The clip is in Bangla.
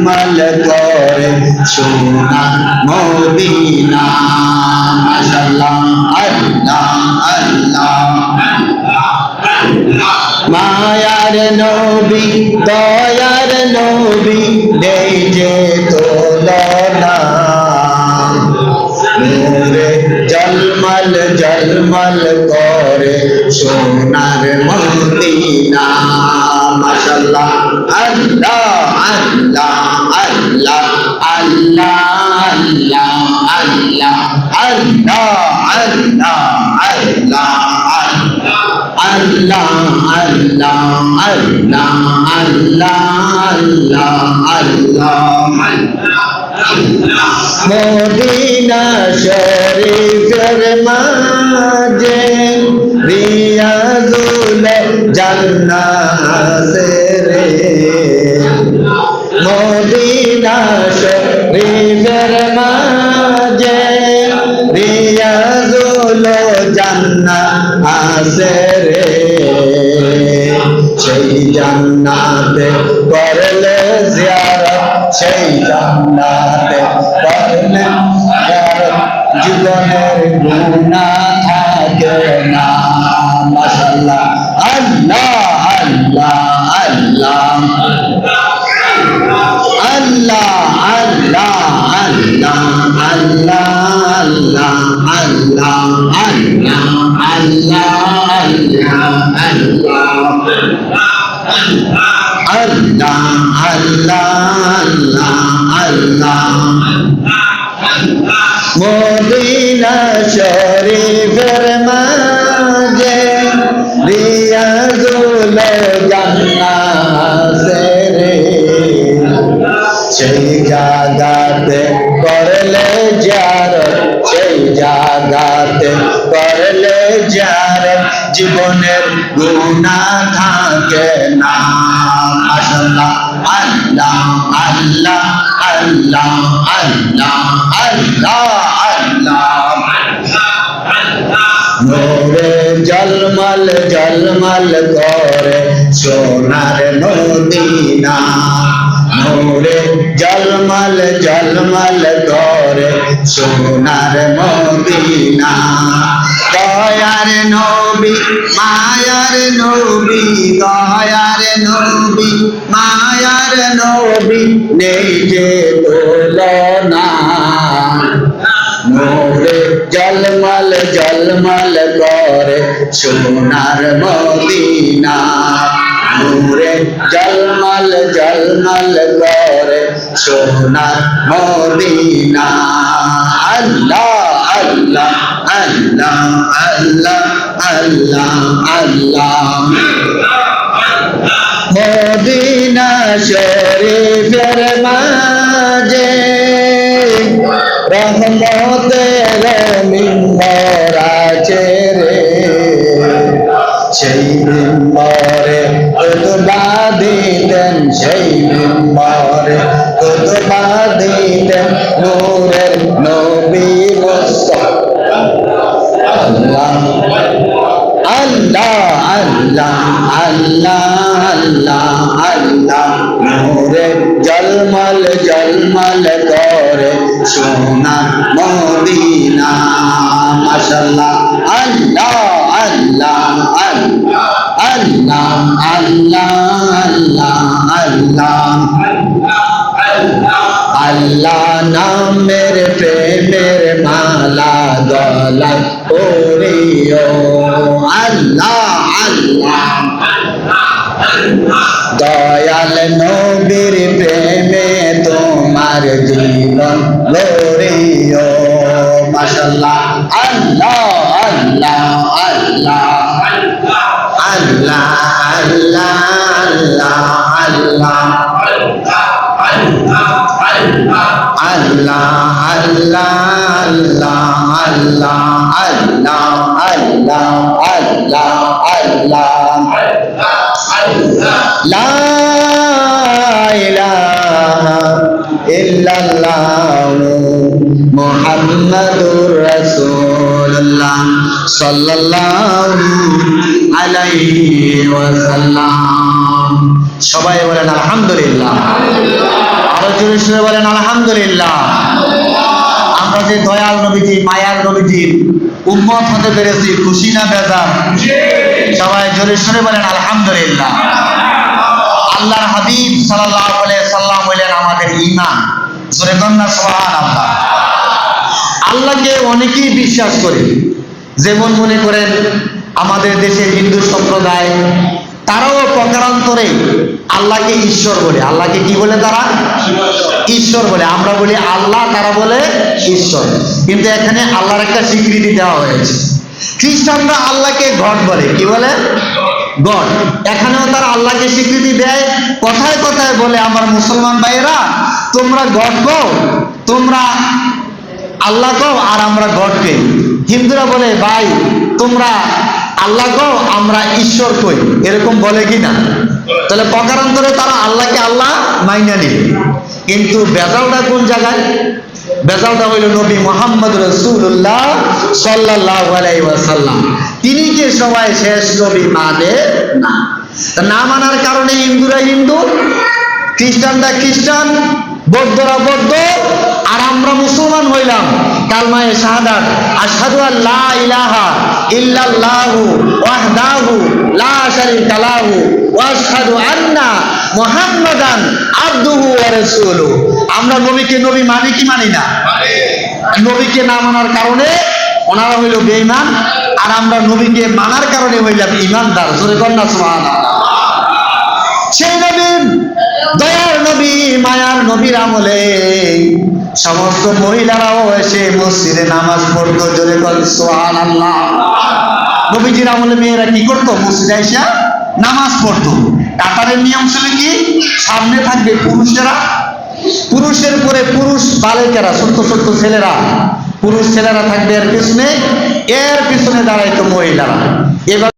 ঝলমল করে সোনার মদিনা মাশাআল্লাহ আল্লাহ আল্লাহ মায়ার নবী দয়ার নবী নেই যে তুলনা নূরে ঝলমল ঝলমল করে সোনার মদিনা মাশাআল্লাহ আল্লাহ আল্লাহ আল্লাহ আল্লাহ আল্লাহ আল্লাহ আল্লাহ আল্লাহ আল্লাহ আল্লাহ আল্লাহ আল্লাহ আল্লাহ আল্লাহ মদিনা শরীফের মাঝে রিয়াজুল জান্নাত রে মদিনা শরীফের মাঝে রিয়াজুল জান্নাত রে সেই জান্নাতে করলে জিয়ারত সেই জান্নাতে করলে জিয়ারত জীবনের গুনাহ থাকে না মাশাআল্লাহ আল্লাহ আল্লাহ আল্লাহ আল্লাহ আল্লাহ আল্লাহ আল্লাহ আল্লাহ আল্লাহ আল্লাহ আল্লাহ আল্লাহ আল্লাহ আল্লাহ মদিনা শরীফের মাঝে রিয়াজুল জান্নাত রে সেই জায়গাতে করলে জিয়ারত সেই জায়গাতে করলে জিয়ারত জীবনের গুনাহ থাকে না মাশাআল্লাহ আল্লাহ আল্লাহ আল্লাহ আল্লাহ আল্লাহ আল্লাহ নূরে ঝলমল ঝলমল করে সোনার মদিনা নূরে ঝলমল ঝলমল করে সোনার মদিনা দয়ার নবী মায়ার নবী দয়ার নবী মায়ার নবী নেই যে তুলনা নূরে ঝলমল ঝলমল করে সোনার মদিনা নূরে ঝলমল ঝলমল করে সোনার মদিনা আল্লাহ আল্লাহ আল্লাহ আল্লাহ আল্লাহ আল্লাহ মদিনা শরীফের মাঝে রহমতের মিম্বর আছে রে সেই মিম্বরে খুতবা দিতেন সেই মিম্বরে খুতবা দিতেন নূরের নবী মুস্তাফা আল্লাহ আল্লাহ আল্লাহ আল্লাহ আল্লাহ আল্লাহ নূরে ঝলমল ঝলমল করে সোনার মদিনা মাশাআল্লাহ আল্লাহ আল্লাহ আল্লাহ আল্লাহ আল্লাহ আল্লাহ আল্লাহ নামের প্রেমের মালা গলায় পরিও আল্লাহ আল্লাহ দয়াল নবীর প্রেমে তোমার জীবন গড়িও মাশাআল্লাহ আল্লাহ আল্লাহ আল্লাহ আল্লাহ আল্লাহ আল্লাহ আল্লাহ আল্লাহ আল্লাহ আল্লাহ আল্লাহ আল্লাহ আল্লাহ আল্লাহ লা ইলাহা ইল্লাল্লাহ মুহাম্মাদুর রাসূলুল্লাহ সাল্লাল্লাহু আলাইহি ওয়াসাল্লাম। সবাই বলেন আলহামদুলিল্লাহ। জোরে সোরে বলেন আলহামদুলিল্লাহ। আমরা যে দয়াল নবীজি মায়ার নবীজির উম্মত হতে পেরেছি, খুশি না বেজার? সবাই জোরে সোরে বলেন আলহামদুলিল্লাহ। আল্লাহর হাবিব সাল্লাল্লাহু আলাইহি সাল্লাম হলেন আমাদের ঈমান। জোরে কন্যা সুবহানাল্লাহ। আল্লাহকে অনেকেই বিশ্বাস করে, যেমন মনে করেন আমাদের দেশের হিন্দু সম্প্রদায়, তারাও প্রকারান্তরে আল্লাহকে ঈশ্বর বলে। আল্লাহকে কি বলে? তারা ঈশ্বর বলে। আমরা বলি আল্লাহ, তারা বলে ঈশ্বর। কিন্তু এখানে আল্লাহর একটা স্বীকৃতি দেওয়া হয়েছে। খ্রিস্টানরা আল্লাহকে গড বলে। কি বলে? গড। এখানেও তারা আল্লাহকে স্বীকৃতি দেয়, কথায় কথায় বলে আমার মুসলমান ভাইয়েরা তোমরা গড কও, তোমরা আল্লাহ কও, আর আমরা গডকে। হিন্দুরা বলে ভাই তোমরা আল্লাহ কও, আমরা ঈশ্বর কই। এরকম বলে কি না? তাহলে প্রকারান্তরে তারা আল্লাহকে আল্লাহ মাইনা নিবে। কিন্তু বেজালটা কোন জায়গায়? বেজালটা হইল নবী মুহাম্মদ রাসূলুল্লাহ সাল্লাল্লাহু আলাইহি ওয়াসাল্লাম। তিনি যে সবাই শেষ নবী মানে না। তা না মানার কারণে হিন্দুরা হিন্দু, খ্রিস্টানরা খ্রিস্টান, বৌদ্ধরা বৌদ্ধ, আর আমরা মুসলমান হইলাম কালমায়ে শাহাদাত আশহাদু আল্লা ইলাহা ইল্লাল্লাহু ওয়াহদাহু লা শারীকা লাহু ওয়া আশহাদু আন্না মুহাম্মাদান আবদুহু ওয়া রাসূলুহু। আমরা নবীকে নবী মানি কি মানি না? নবীকে না মানার কারণে ওনারা হইল বেঈমান, আর আমরা নবীকে মানার কারণে হইলাম ঈমানদার। জোরে কন্যা সুবহানাল্লাহ। সেই নবী, দয়ার নবী, মায়ার নবীর আমলে সমস্ত মহিলারাও এসে মসজিদে নামাজ পড়তো। জোরে কর সুবহানাল্লাহ। নবীজির আমলে মেয়েরা কি করতো? মসজিদে এসে নামাজ পড়তো। কাতারের নিয়ম ছিল কি? সামনে থাকবে পুরুষেরা, পুরুষের পরে পুরুষ বালিকারা, ছোট্ট ছোট্ট ছেলেরা, পুরুষ ছেলেরা থাকবে এর পিছনে, এর পিছনে দাঁড়াইতো মহিলারা। এবার